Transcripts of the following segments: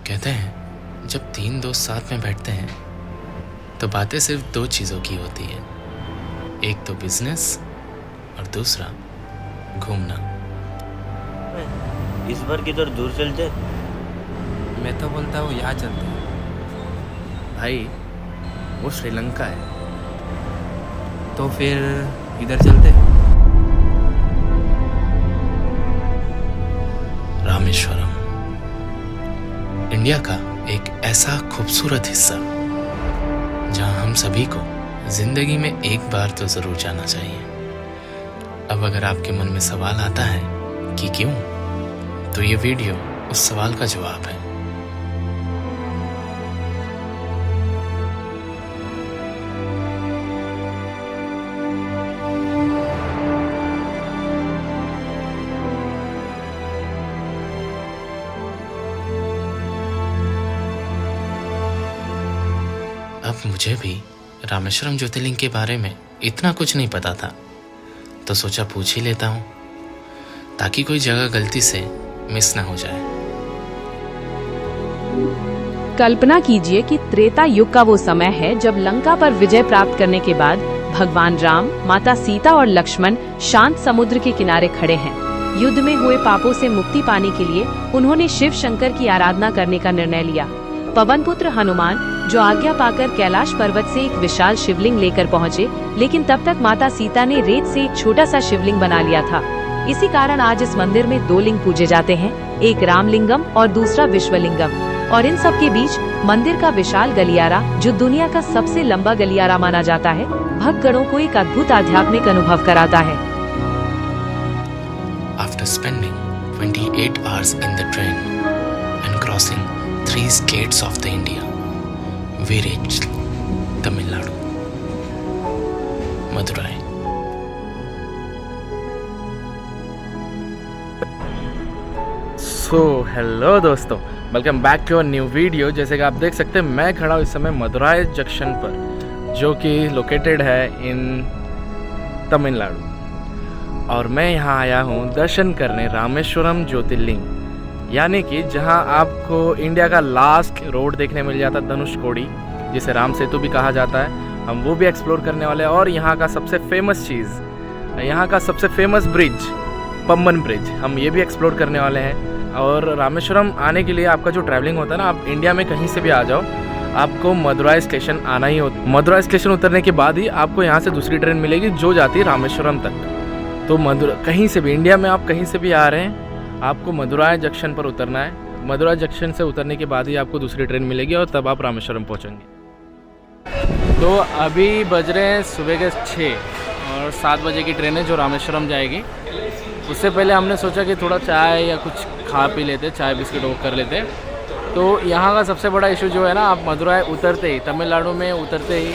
कहते हैं जब तीन दोस्त साथ में बैठते हैं तो बातें सिर्फ दो चीज़ों की होती है, एक तो बिजनेस और दूसरा घूमना। इस बार किधर दूर चलते? मैं तो बोलता हूँ यहाँ चलते हैं। भाई वो श्रीलंका है। तो फिर इधर चलते हैं। रामेश्वरम इंडिया का एक ऐसा खूबसूरत हिस्सा जहां हम सभी को जिंदगी में एक बार तो जरूर जाना चाहिए। अब अगर आपके मन में सवाल आता है कि क्यों, तो ये वीडियो उस सवाल का जवाब है। अब मुझे भी रामेश्वरम ज्योतिर्लिंग के बारे में इतना कुछ नहीं पता था, तो सोचा पूछ ही लेता हूँ ताकि कोई जगह गलती से मिस ना हो जाए। कल्पना कीजिए कि त्रेता युग का वो समय है जब लंका पर विजय प्राप्त करने के बाद भगवान राम, माता सीता और लक्ष्मण शांत समुद्र के किनारे खड़े हैं। युद्ध में हुए पापों से मुक्ति पाने के लिए उन्होंने शिव शंकर की आराधना करने का निर्णय लिया। पवन पुत्र हनुमान जो आज्ञा पाकर कैलाश पर्वत से एक विशाल शिवलिंग लेकर पहुँचे, लेकिन तब तक माता सीता ने रेत से एक छोटा सा शिवलिंग बना लिया था। इसी कारण आज इस मंदिर में दो लिंग पूजे जाते हैं, एक रामलिंगम और दूसरा विश्वलिंगम। और इन सब के बीच मंदिर का विशाल गलियारा, जो दुनिया का सबसे लंबा गलियारा माना जाता है, भक्तगणों को एक अद्भुत आध्यात्मिक अनुभव कराता है। After spending 28 hours in the train and crossing 3 states of the India, we reached Tamil Nadu, Madurai. So hello दोस्तों, welcome back to a new video. जैसे कि आप देख सकते हैं मैं खड़ा हूँ इस समय मदुराई जंक्शन पर, जो कि लोकेटेड है इन तमिलनाडु। और मैं यहाँ आया हूँ दर्शन करने रामेश्वरम ज्योतिर्लिंग, यानी कि जहाँ आपको इंडिया का लास्ट रोड देखने मिल जाता है, धनुषकोडी, जिसे राम सेतु भी कहा जाता है। हम वो भी एक्सप्लोर करने वाले हैं। और यहाँ का सबसे फेमस चीज़, यहाँ का सबसे फेमस ब्रिज, पम्बन ब्रिज, हम ये भी एक्सप्लोर करने वाले हैं। और रामेश्वरम आने के लिए आपका जो ट्रैवलिंग होता है ना, आप इंडिया में कहीं से भी आ जाओ, आपको मदुराई स्टेशन आना ही होता है। मदुराई स्टेशन उतरने के बाद ही आपको यहाँ से दूसरी ट्रेन मिलेगी जो जाती है रामेश्वरम तक। तो कहीं से भी इंडिया में आप कहीं से भी आ रहे हैं, आपको मदुराई जंक्शन पर उतरना है। मदुराई जंक्शन से उतरने के बाद ही आपको दूसरी ट्रेन मिलेगी और तब आप रामेश्वरम पहुँचेंगे। तो अभी बज रहे हैं सुबह के 6 और 7 बजे की ट्रेन है जो रामेश्वरम जाएगी। उससे पहले हमने सोचा कि थोड़ा चाय या कुछ खा पी लेते, चाय बिस्किट वो कर लेते। तो यहाँ का सबसे बड़ा इशू जो है ना, आप मदुराई उतरते ही, तमिलनाडु में उतरते ही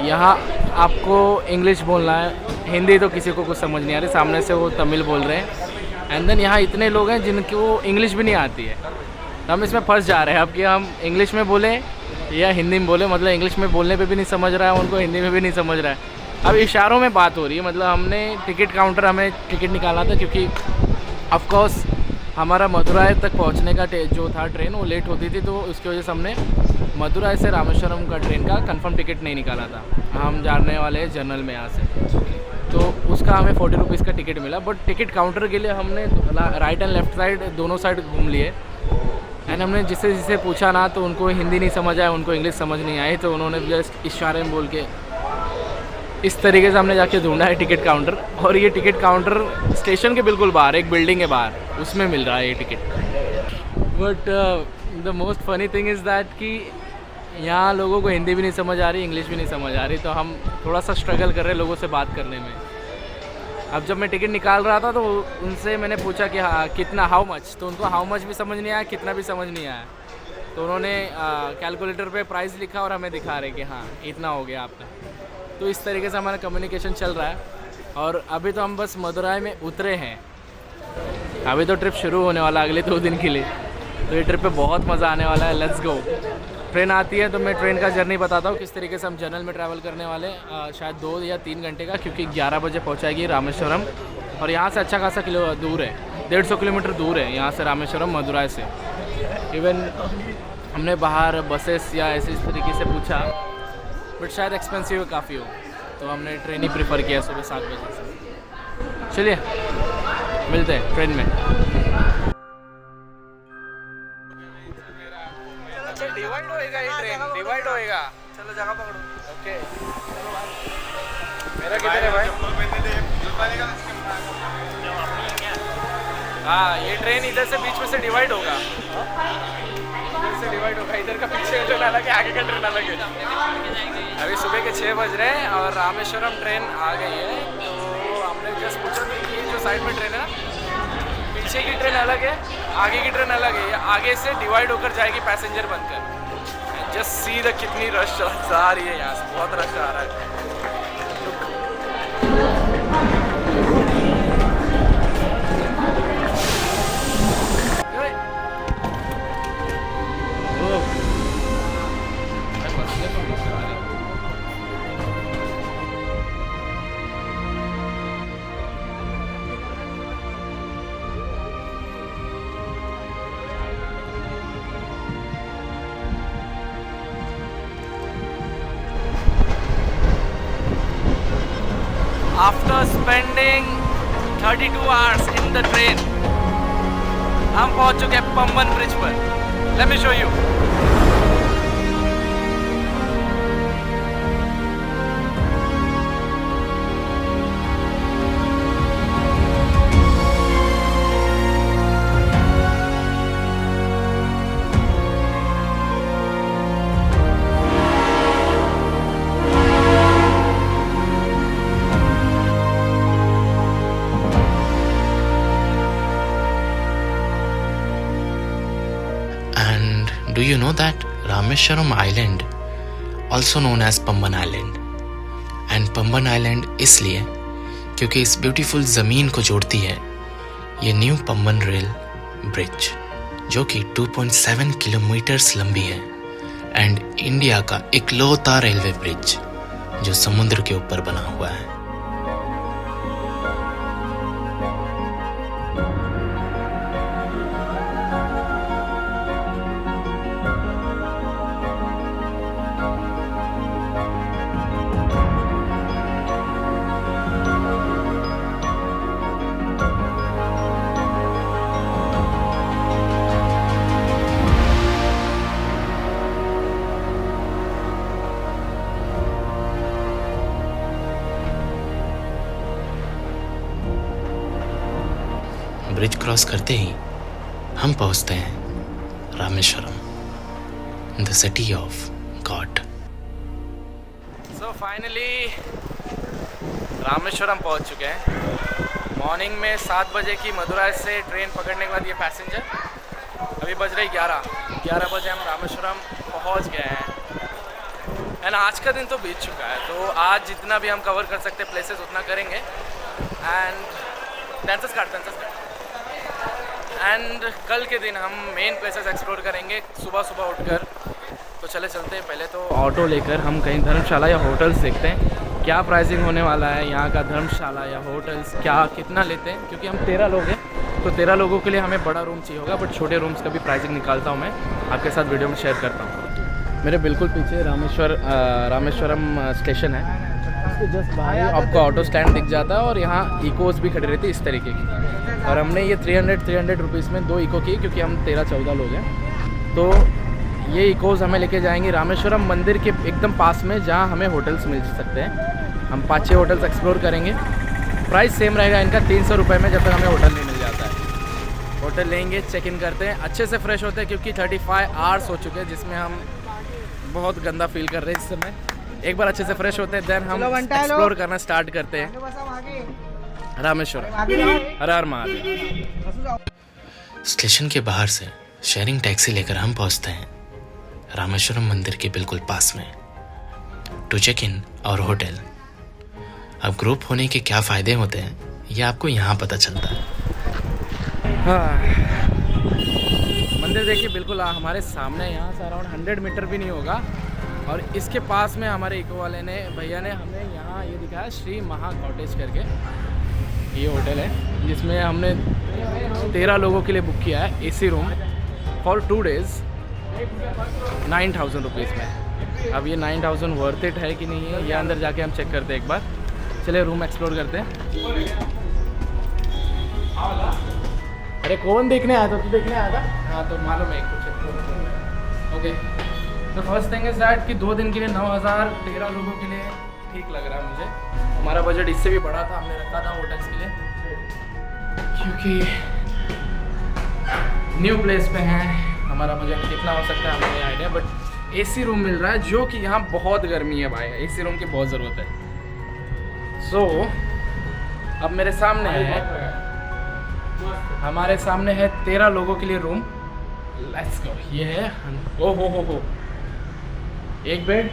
यहाँ आपको इंग्लिश बोलना है। हिंदी तो किसी को कुछ समझ नहीं आ रही, सामने से वो तमिल बोल रहे हैं। एंड देन यहाँ इतने लोग हैं जिनको इंग्लिश भी नहीं आती है, तो हम इसमें फंस जा रहे हैं अब कि हम इंग्लिश में बोलें या हिंदी में बोलें। मतलब इंग्लिश में बोलने पे भी नहीं समझ रहा है उनको, हिंदी में भी नहीं समझ रहा है। अब इशारों में बात हो रही है। मतलब हमने टिकट काउंटर, हमें टिकट निकालना था क्योंकि ऑफ कोर्स हमारा मदुराई तक पहुंचने का जो था ट्रेन, वो लेट होती थी, तो उसकी वजह से हमने मदुराई से रामेश्वरम का ट्रेन का कंफर्म टिकट नहीं निकाला था। हम जाने वाले हैं जनरल में यहाँ से, तो उसका हमें 40 रुपीज़ का टिकट मिला। बट टिकट काउंटर के लिए हमने राइट एंड लेफ़्ट साइड दोनों साइड घूम लिए। एंड हमने जिससे पूछा ना, तो उनको हिंदी नहीं समझ आया, उनको इंग्लिश समझ नहीं आई, तो उन्होंने जस्ट इशारे में बोल के इस तरीके से हमने जाके ढूंढा है टिकट काउंटर। और ये टिकट काउंटर स्टेशन के बिल्कुल बाहर, एक बिल्डिंग के बाहर, उसमें मिल रहा है ये ticket. But the most funny thing is that कि यहाँ लोगों को हिंदी भी नहीं समझ आ रही, इंग्लिश भी नहीं समझ आ रही, तो हम थोड़ा सा स्ट्रगल कर रहे हैं लोगों से बात करने में। अब जब मैं टिकट निकाल रहा था तो उनसे मैंने पूछा कि हाँ कितना, हाउ मच, तो उनको हाउ मच भी समझ नहीं आया, कितना भी समझ नहीं आया। तो उन्होंने कैलकुलेटर पे प्राइस लिखा और हमें दिखा रहे कि हाँ इतना हो गया आपका। तो इस तरीके से हमारा कम्युनिकेशन चल रहा है। और अभी तो हम बस मदुराई में उतरे हैं, अभी तो ट्रिप शुरू होने वाला अगले 2 दिन के लिए। तो ये ट्रिप पे बहुत मज़ा आने वाला है। Let's go. ट्रेन आती है तो मैं ट्रेन का जर्नी बताता हूँ किस तरीके से हम जनरल में ट्रैवल करने वाले हैं। शायद 2 या 3 घंटे का, क्योंकि 11 बजे पहुँचाएगी रामेश्वरम। और यहाँ से अच्छा खासा दूर है, 150 किलोमीटर दूर है यहाँ से रामेश्वरम मदुराई से। इवन हमने बाहर बसेस या ऐसे इस तरीके से पूछा, बट शायद एक्सपेंसिव काफ़ी हो, तो हमने ट्रेन ही प्रेफर किया सुबह 7 बजे से। चलिए मिलते हैं ट्रेन में। अच्छा डिवाइड होएगा ये ट्रेन, डिवाइड होएगा। चलो जगह पकड़ो। ओके मेरा किधर है भाई? हाँ ये ट्रेन इधर से बीच में से डिवाइड होगा, इधर से डिवाइड होगा, इधर का पीछे का ट्रेन अलग है, आगे का ट्रेन अलग है। अभी सुबह के 6 बज रहे हैं और रामेश्वरम ट्रेन आ गई है। तो हमने जस्ट पूछा कि ये जो साइड में ट्रेन है ना, पीछे की ट्रेन अलग है, आगे की ट्रेन अलग है, आगे से डिवाइड होकर जाएगी पैसेंजर बनकर। जस्ट सी द कितनी रश आ रही है, यहाँ से बहुत रश आ रहा है। After spending 32 hours in the train, हम पहुंच चुके हैं पंबन ब्रिज पर। Let me show you. Do you know that Rameshwaram Island, also known as Pamban Island, and Pamban Island इसलिए क्योंकि इस ब्यूटीफुल ज़मीन को जोड़ती है ये न्यू पम्बन रेल ब्रिज, जो कि 2.7 किलोमीटर्स लंबी है एंड इंडिया का इकलौता रेलवे ब्रिज जो समुद्र के ऊपर बना हुआ है। ब्रिज क्रॉस करते ही हम पहुंचते हैं Rameswaram, the city of God. So finally Rameswaram पहुंच चुके हैं। मॉर्निंग में 7 बजे की मदुराई से ट्रेन पकड़ने के बाद ये पैसेंजर, अभी बज रही 11 बजे हम रामेश्वरम पहुंच गए हैं। एंड आज का दिन तो बीत चुका है, तो आज जितना भी हम कवर कर सकते प्लेसेस उतना करेंगे। एंड डांसेस काट एंड कल के दिन हम मेन प्लेसेस एक्सप्लोर करेंगे सुबह उठकर। तो चलते हैं। पहले तो ऑटो लेकर हम कहीं धर्मशाला या होटल्स देखते हैं क्या प्राइसिंग होने वाला है, यहाँ का धर्मशाला या होटल्स क्या कितना लेते हैं, क्योंकि हम 13 लोग हैं तो 13 लोगों के लिए हमें बड़ा रूम चाहिए होगा, बट छोटे रूम्स का भी प्राइसिंग निकालता हूँ मैं आपके साथ वीडियो में शेयर करता हूँ। मेरे बिल्कुल पीछे रामेश्वरम स्टेशन है, उसके जस्ट बाहर आपको ऑटो स्टैंड दिख जाता है और यहाँ इकोस भी खड़ी रहती है इस तरीके की। और हमने ये 300 रुपीज़ में 2 इको की, क्योंकि हम 13-14 लोग हैं। तो ये इकोस हमें लेके जाएंगे रामेश्वरम मंदिर के एकदम पास में, जहाँ हमें होटल्स मिल सकते हैं। हम 5-6 होटल्स एक्सप्लोर करेंगे। प्राइस सेम रहेगा इनका 300 रुपये में, जब तक हमें होटल नहीं मिल जाता है। होटल लेंगे, चेक इन करते हैं, अच्छे से फ्रेश होते हैं, क्योंकि 35 आवर्स हो चुके हैं जिसमें हम बहुत गंदा फील कर रहे हैं इस समय। एक बार अच्छे से फ्रेश होते हैं, देन हम एक्सप्लोर करना स्टार्ट करते हैं रामेश्वरम। हर हर महादेव। स्टेशन के बाहर से शेयरिंग टैक्सी लेकर हम पहुंचते हैं रामेश्वरम मंदिर के बिल्कुल पास में टू चेक इन और होटल। अब ग्रुप होने के क्या फ़ायदे होते हैं ये आपको यहाँ पता चलता है। हाँ, मंदिर देखिए बिल्कुल हमारे सामने, यहाँ से अराउंड 100 मीटर भी नहीं होगा। और इसके पास में हमारे इको वाले ने भैया ने हमें यहाँ ये दिखाया श्री महा कॉटेज करके, ये होटल है जिसमें हमने 13 लोगों के लिए बुक किया है AC room. For 2 days 9,000 rupees में। अब ये 9,000 वर्थ इट है कि नहीं है, ये अंदर जाके हम चेक करते हैं एक बार। चलिए रूम एक्सप्लोर करते हैं। अरे कौन देखने आया था? तू देखने आया था? हाँ तो मालूम है कुछ। ओके, तो फर्स्ट थिंग इज दैट कि 2 दिन के लिए 9,000 13 लोगों के लिए ठीक लग रहा है मुझे। हमारा बजट इससे भी बड़ा था, हमने रखा था होटल्स के लिए, क्योंकि न्यू प्लेस पे हैं। हमारा बजट कितना हो सकता है हमें नहीं आइडिया, बट एसी रूम मिल रहा है, जो कि यहाँ बहुत गर्मी है भाई, एसी रूम की बहुत ज़रूरत है। सो अब मेरे सामने है, हमारे सामने है 13 लोगों के लिए रूम। Let's go. ये है, ओ हो, एक बेड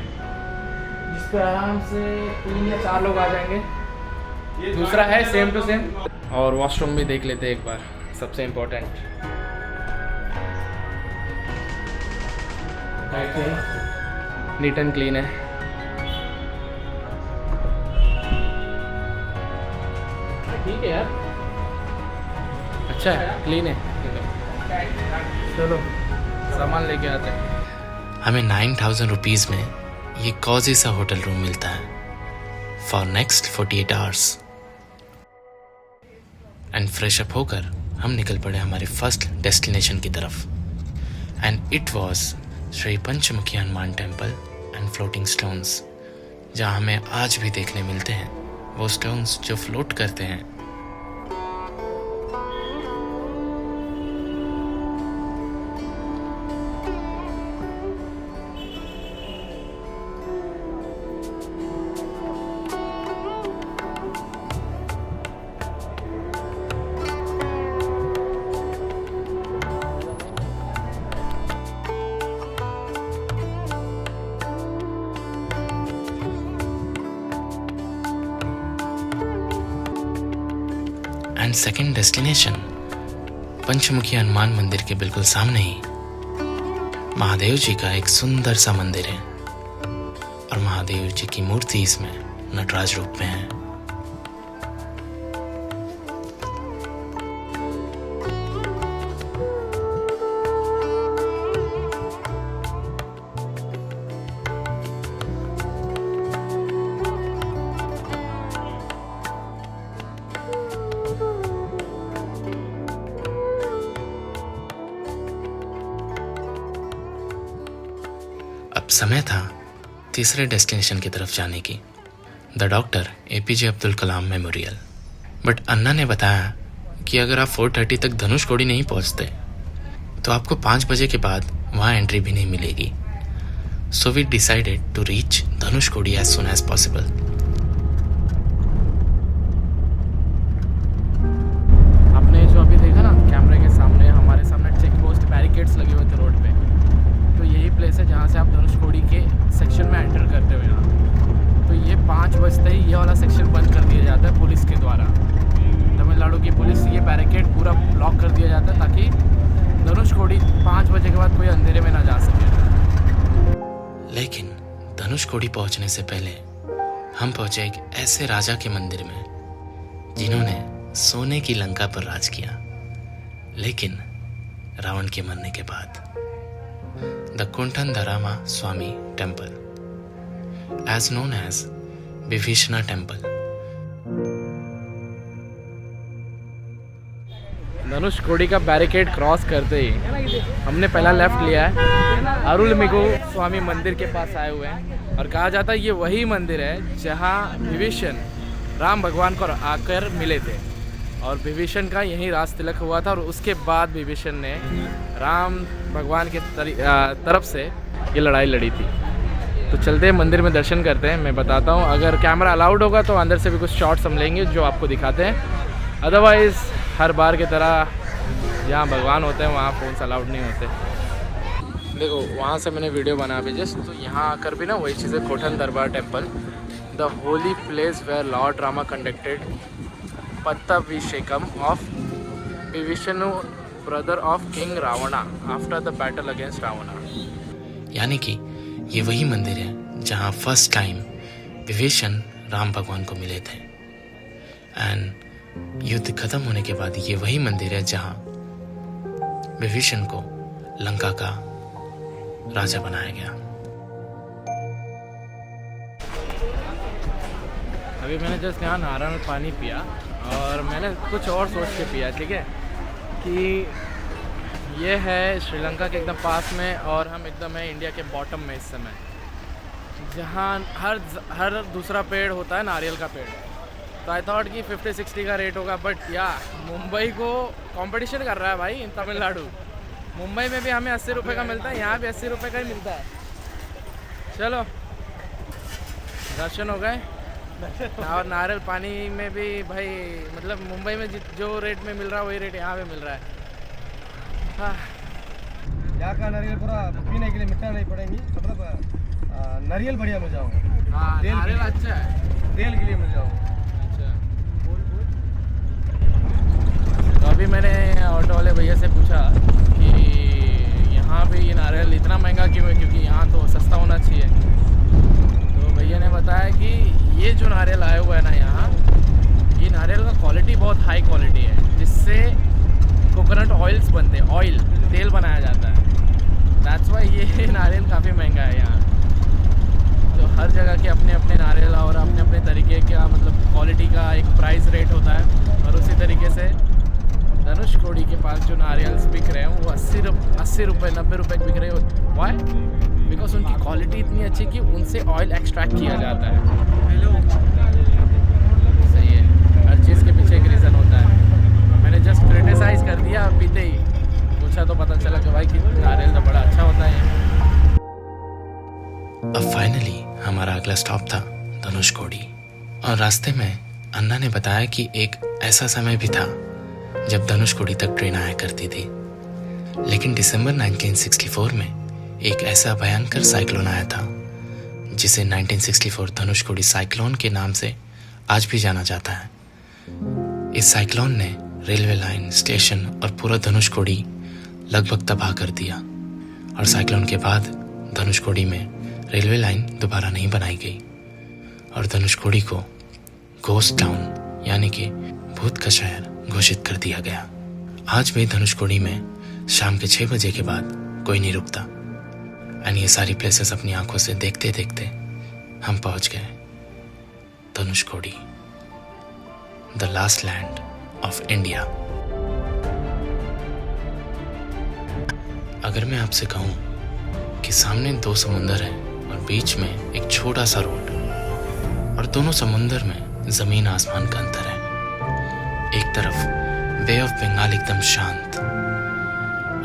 जिस पर आराम से 3 या 4 लोग आ जाएंगे। दूसरा है सेम टू सेम, और वॉशरूम भी देख लेते हैं एक बार, सबसे इम्पोर्टेंट। नीट एंड क्लीन है। ठीक है यार, अच्छा है, क्लीन है। चलो सामान लेके आते हैं। हमें 9,000 रुपीज़ में ये कॉजी सा होटल रूम मिलता है for next 48 hours. And fresh up होकर हम निकल पड़े हमारे फर्स्ट डेस्टिनेशन की तरफ। And it was Shri Panchmukhi Hanuman temple and floating stones, जहाँ हमें आज भी देखने मिलते हैं वो स्टोन्स जो फ्लोट करते हैं। एंड सेकेंड डेस्टिनेशन पंचमुखी हनुमान मंदिर के बिल्कुल सामने ही महादेव जी का एक सुंदर सा मंदिर है, और महादेव जी की मूर्ति इसमें नटराज रूप में है। अब समय था तीसरे डेस्टिनेशन की तरफ जाने की, the doctor APJ Abdul Kalam memorial. But Anna ने बताया कि अगर आप 4:30 तक धनुषकोडी नहीं पहुंचते तो आपको 5 बजे के बाद वहां एंट्री भी नहीं मिलेगी। So we decided to reach Dhanushkodi as soon as possible. आपने जो अभी देखा ना कैमरे के सामने, हमारे सामने चेक पोस्ट बैरिकेड्स लगे हुए थे रोड पे, तो यही प्लेस है जहाँ से आप धनुषकोडी के सेक्शन में एंटर करते हो यहाँ। तो ये 5 बजते ही ये वाला सेक्शन बंद कर दिया जाता है पुलिस के द्वारा। तमिलनाडु की पुलिस ये बैरिकेड पूरा ब्लॉक कर दिया जाता है ताकि धनुषकोडी 5 बजे के बाद कोई अंधेरे में ना जा सके। लेकिन धनुषकोडी पहुंचने से पहले हम पहुंचे एक ऐसे राजा के मंदिर में जिन्होंने सोने की लंका पर राज किया, लेकिन रावण के मरने के बाद। The Kuntandharama Swami Temple, as known as Vibhishana Temple. Dhanushkodi का बैरिकेड क्रॉस करते ही हमने पहला लेफ्ट लिया है। अरुलमिगु स्वामी मंदिर के पास आए हुए हैं, और कहा जाता है ये वही मंदिर है जहाँ विभीषण राम भगवान को आकर मिले थे, और विभीषण का यहीं राज तिलक हुआ था, और उसके बाद विभीषण ने राम भगवान के तरफ से ये लड़ाई लड़ी थी। तो चलते हैं मंदिर में दर्शन करते हैं। मैं बताता हूँ, अगर कैमरा अलाउड होगा तो अंदर से भी कुछ शॉट्स हम लेंगे जो आपको दिखाते हैं। अदरवाइज़ हर बार की तरह जहाँ भगवान होते हैं वहाँ फ़ोन्स अलाउड नहीं होते। देखो वहाँ से मैंने वीडियो बना भी जस्ट, तो यहाँ आकर भी ना वही चीज़ है। कोठन दरबार temple, the holy place where lord Rama conducted pattabhishekam of Vibhishana brother of king Ravana after the battle against Ravana. यानी कि ये वही मंदिर है जहाँ फर्स्ट टाइम विभीषण राम भगवान को मिले थे, एंड युद्ध खत्म होने के बाद ये वही मंदिर है जहाँ विभीषण को लंका का राजा बनाया गया। अभी मैंने जस्ट यहाँ नारियल पानी पिया और मैंने कुछ और सोच के पिया, ठीक है, कि ये है श्रीलंका के एकदम पास में और हम एकदम है इंडिया के बॉटम में इस समय, जहाँ हर दूसरा पेड़ होता है नारियल का पेड़। तो आई थॉट कि 50-60 का रेट होगा, बट या मुंबई को कंपटीशन कर रहा है भाई इन तमिलनाडु। मुंबई में भी हमें 80 रुपये का मिलता है, यहाँ भी 80 रुपये का ही मिलता है। चलो दर्शन हो गए और नारियल पानी में भी भाई मतलब मुंबई में जो रेट में मिल रहा है वही रेट यहाँ पे मिल रहा है। हाँ। यहाँ का नारियल पूरा पीने के लिए मीठा नहीं पड़ेंगी, मतलब नारियल बढ़िया मिल जाओगे। हाँ, नारियल अच्छा है, तेल के लिए मिल जाओगे। अच्छा। तो अभी मैंने ऑटो वाले भैया से पूछा कि यहाँ पे ये नारियल इतना महंगा क्यों है, क्योंकि यहाँ तो सस्ता होना चाहिए। तो भैया ने बताया कि ये जो नारियल आया हुआ है ना यहाँ, ये नारियल का क्वालिटी बहुत हाई क्वालिटी है, जिससे कोकोनट ऑयल्स बनते हैं, ऑयल तेल बनाया जाता है। दैट्स वाई ये नारियल काफ़ी महंगा है यहाँ। तो हर जगह के अपने अपने नारियल और अपने अपने तरीके का मतलब क्वालिटी का एक प्राइस रेट होता है। और उसी तरीके से धनुषकोडी के पास जो नारियल्स बिक रहे हैं वो 80 रुपये 90 रुपये बिक रहे हैं। वाई? बिकॉज उनकी क्वालिटी इतनी अच्छी कि उनसे ऑयल एक्सट्रैक्ट किया जाता है। सही है, हर चीज़ के पीछे एक रीज़न होता है। मैंने जस्ट क्रिटिसाइज़ कर दिया, पीते ही पूछा तो पता चला कि भाई कि नारियल तो बड़ा अच्छा होता है। अब फाइनली हमारा अगला स्टॉप था धनुषकोडी, और रास्ते में अन्ना ने बताया कि एक ऐसा समय भी था जब धनुषकोडी तक ट्रेन आया करती थी, लेकिन दिसंबर 1964 में एक ऐसा भयंकर साइक्लोन आया था जिसे 1964 धनुषकोडी साइक्लोन के नाम से आज भी जाना जाता है। इस साइक्लोन ने रेलवे लाइन, स्टेशन और पूरा धनुषकोडी लगभग तबाह कर दिया, और साइक्लोन के बाद धनुषकोडी में रेलवे लाइन दोबारा नहीं बनाई गई और धनुषकोडी को घोस्ट टाउन यानी कि भूत का शहर घोषित कर दिया गया। आज भी धनुषकोडी में शाम के 6 बजे के बाद कोई नहीं रुकता, एंड ये सारी प्लेसेस अपनी आंखों से देखते देखते हम पहुंच गए Dhanushkodi, the last land of India. अगर मैं आपसे कहूं कि सामने 2 समुंदर हैं और बीच में एक छोटा सा रोड, और दोनों समुंदर में जमीन आसमान का अंतर है। एक तरफ बे ऑफ बंगाल एकदम शांत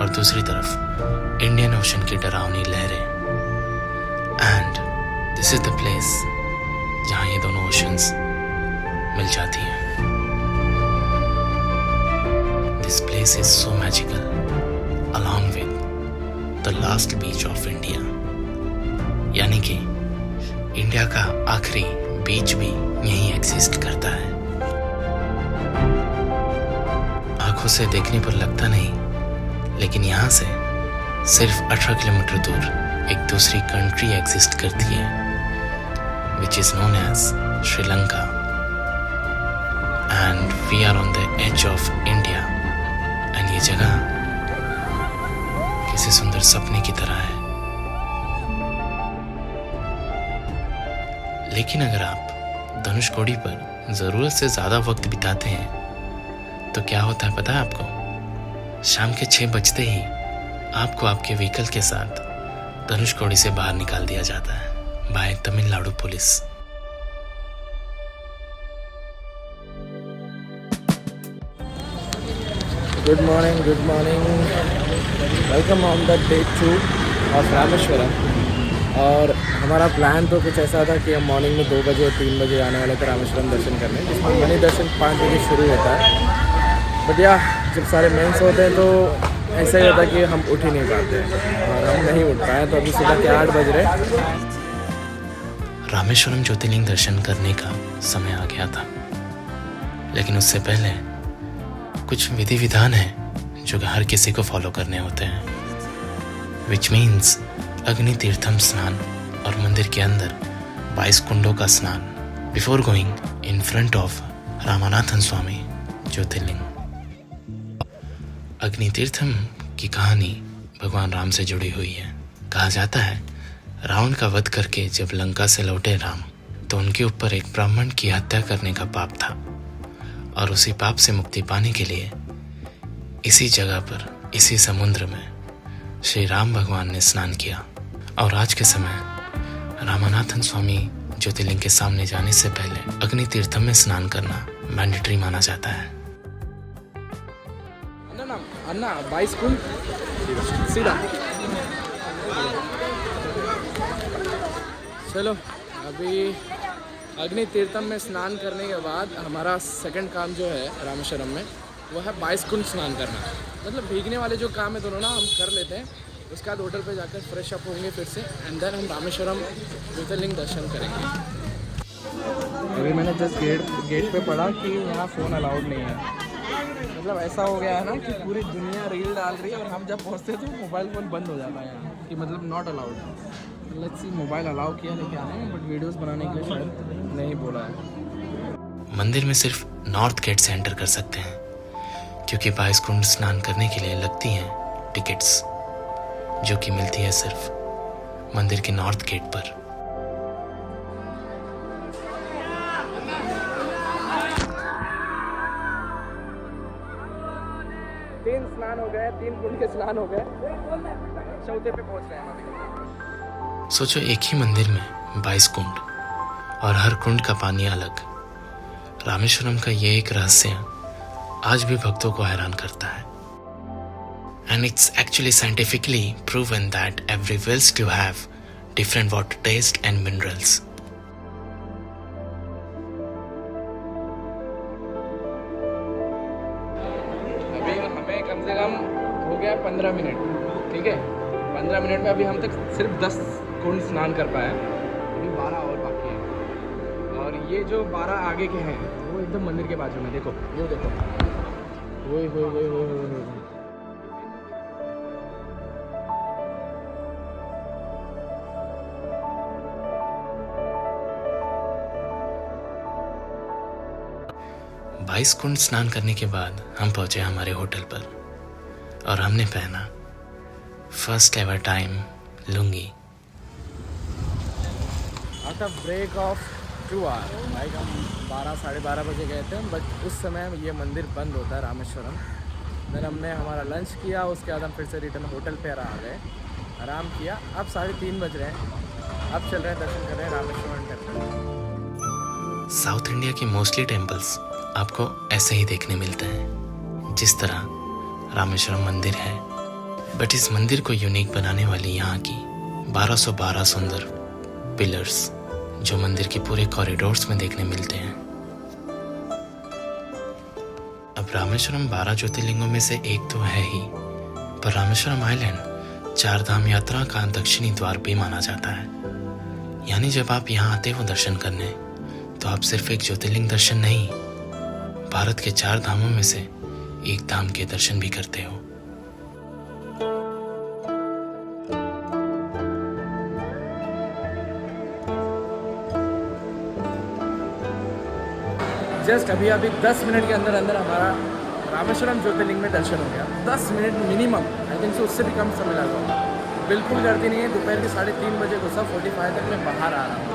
और दूसरी तरफ इंडियन ओशन की डरावनी लहरें। And this is the place जहां ये दोनों ओशंस मिल जाती हैं। This place is so magical along with the last beach of India, यानी कि इंडिया का आखिरी बीच भी यहीं एग्जिस्ट करता है। आंखों से देखने पर लगता नहीं, लेकिन यहाँ से सिर्फ 18 किलोमीटर दूर एक दूसरी कंट्री एग्जिस्ट करती है, which is known as Sri Lanka, and we are on the edge of India. And ये जगह किसी सुंदर सपने की तरह है। लेकिन अगर आप धनुषकोडी पर ज़रूरत से ज़्यादा वक्त बिताते हैं तो क्या होता है पता है आपको? शाम के 6 बजते ही आपको आपके व्हीकल के साथ धनुषकोडी से बाहर निकाल दिया जाता है by Tamil Nadu police. Good morning, welcome on the day 2 of Rameshwaram. और हमारा प्लान तो कुछ ऐसा था कि हम मॉर्निंग में 2 बजे और 3 बजे आने वाले थे रामेश्वरम दर्शन करने, जिसमें मणि दर्शन 5 बजे शुरू होता है। बट या जब सारे मेंस होते हैं तो ऐसा ही होता है कि हम उठ ही नहीं पाते हैं, और हम नहीं उठ पाए। तो अभी सुबह के 8 बज रहे। रामेश्वरम ज्योतिर्लिंग दर्शन करने का समय आ गया था, लेकिन उससे पहले कुछ विधि विधान हैं जो हर किसी को फॉलो करने होते हैं, विच मीन्स अग्नि तीर्थम स्नान और मंदिर के अंदर 22 कुंडों का स्नान before going in front of Ramanathan Swami jyotirlinga. Agni Theertham की कहानी भगवान राम से जुड़ी हुई है। कहा जाता है रावण का वध करके जब लंका से लौटे राम तो उनके ऊपर एक ब्राह्मण की हत्या करने का पाप था, और उसी पाप से मुक्ति पाने के लिए इसी जगह पर, इसी समुद्र में श्री राम भगवान ने स्नान किया। और आज के समय रामनाथन स्वामी ज्योतिर्लिंग के सामने जाने से पहले अग्नि तीर्थम में स्नान करना मैंडेटरी माना जाता है। अन्ना 22 कुंड सीधा। चलो अभी अग्नि तीर्थम में स्नान करने के बाद हमारा सेकंड काम जो है रामेश्वरम में वो है 22 कुंड स्नान करना। मतलब भीगने वाले जो काम है दोनों ना हम कर लेते हैं, उसके बाद होटल पे जाकर फ्रेश अप होंगे फिर से, एंड देन हम रामेश्वरम ज्योतिर्लिंग दर्शन करेंगे। अभी मैंने जस्ट गेट पे पढ़ा कि यहाँ फ़ोन अलाउड नहीं है। मतलब ऐसा हो गया है ना कि पूरी दुनिया रील डाल रही है और हम जब पहुँचते हैं तो मोबाइल फ़ोन बंद हो जाता है यहाँ कि मतलब not allowed. Let's see, mobile allow किया लेके आने में, बट वीडियोस बनाने के लिए शायद नहीं बोला है। मंदिर में सिर्फ नॉर्थ गेट से एंटर कर सकते हैं, क्योंकि 22 कुंड स्नान करने के लिए लगती हैं टिकट्स, जो कि मिलती है सिर्फ मंदिर के नॉर्थ गेट पर। तीन स्नान हो गए, 3 कुंड के स्नान हो गए, चौथे पे पहुंच रहे हैं अभी। सोचो एक ही मंदिर में 22 कुंड और हर कुंड का पानी अलग। रामेश्वरम का ये एक रहस्य आज भी भक्तों को हैरान करता है। And it's actually scientifically proven that every wells do have different water taste and minerals. अभी हमें कम से कम हो गया 15 मिनट, ठीक है। 15 मिनट में अभी हम तक सिर्फ 10 कुंड स्नान कर पाए, अभी 12 और बाकी है। और ये जो 12 आगे के हैं वो एकदम मंदिर के बाजू में, देखो वो देखो, वो बाईस कुंड स्नान करने के बाद हम पहुंचे हमारे होटल पर और हमने पहना first ever time lungi. After break of 2 hour, like हम 12 साढ़े 12 बजे गए थे, बट उस समय ये मंदिर बंद होता है रामेश्वरम। देन हमने हमारा लंच किया, उसके बाद हम फिर से रिटर्न होटल पे आ गए, आराम किया। अब 3:30 बज रहे हैं, अब चल रहे हैं दर्शन कर रहे हैं रामेश्वरम टेम्पल। साउथ इंडिया के मोस्टली टेम्पल्स आपको ऐसे ही देखने मिलते हैं जिस तरह रामेश्वरम मंदिर है, बट इस मंदिर को यूनिक बनाने वाली यहाँ की 1212 सुंदर पिलर्स जो मंदिर के पूरे कॉरिडोर्स में देखने मिलते हैं। अब रामेश्वरम 12 ज्योतिर्लिंगों में से एक तो है ही, पर रामेश्वरम आइलैंड 4 धाम यात्रा का दक्षिणी द्वार भी माना जाता है। यानी जब आप यहाँ आते हो दर्शन करने तो आप सिर्फ एक ज्योतिर्लिंग दर्शन नहीं, भारत के 4 धामों में से एक धाम के दर्शन भी करते हो। जस्ट अभी 10 मिनट के अंदर हमारा रामेश्वरम ज्योतिर्लिंग में दर्शन हो गया। 10 minute minimum, I think so उससे भी कम समय लगा। बिल्कुल करती नहीं है, दोपहर के 3:30 बजे को सब 45 तक मैं बाहर आ रहा हूँ।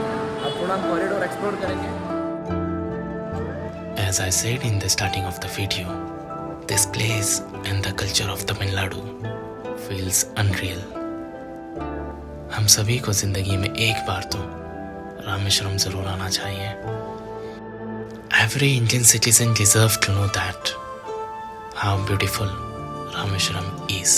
अब थोड़ा हम कॉरिडोर एक्सप्लोर करेंगे। As I said in the starting of the video, this place and the culture of Tamil Nadu feels unreal. हम सभी को जिंदगी में एक बार तो रामेश्वरम जरूर आना चाहिए। Every Indian citizen deserves to know that how beautiful Rameshwaram is.